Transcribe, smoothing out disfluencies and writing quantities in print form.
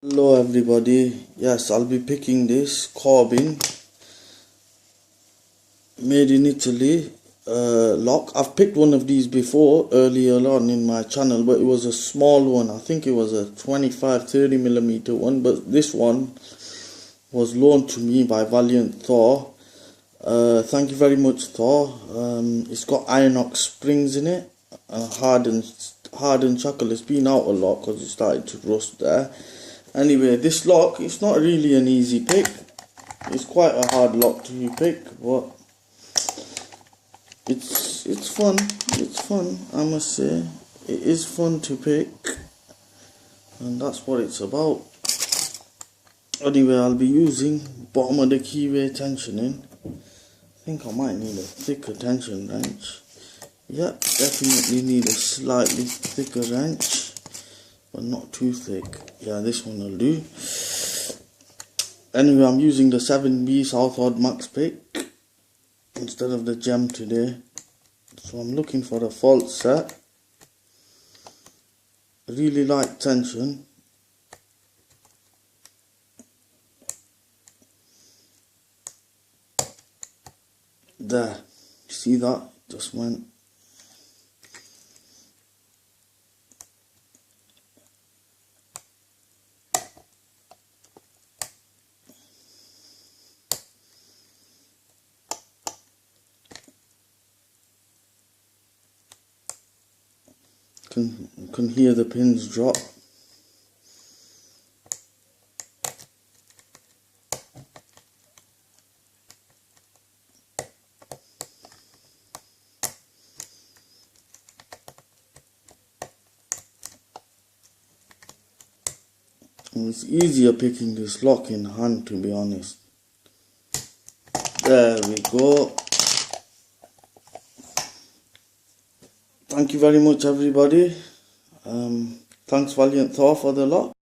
Hello everybody, yes, I'll be picking this CORBIN made in Italy lock. I've picked one of these before earlier on in my channel, but it was a small one. I think it was a 25-30mm one, but this one was loaned to me by VLNT THOR. Thank you very much, THOR. It's got Inox springs in it, hardened chuckle. It's been out a lot because it started to rust there. Anyway, this lock, it's not really an easy pick. It's quite a hard lock to pick, but it's fun. It's fun, I must say. It is fun to pick, and that's what it's about. Anyway, I'll be using bottom of the keyway tensioning. I think I might need a thicker tension wrench. Yep, definitely need a slightly thicker wrench, but not too thick. Yeah, this one will do. Anyway, I'm using the 7B Southward Max pick instead of the gem today. So I'm looking for a fault set. Really light tension. There. See that? Just went. Can hear the pins drop. And it's easier picking this lock in hand, to be honest. There we go. Thank you very much, everybody. Thanks VLNT THOR for the lock.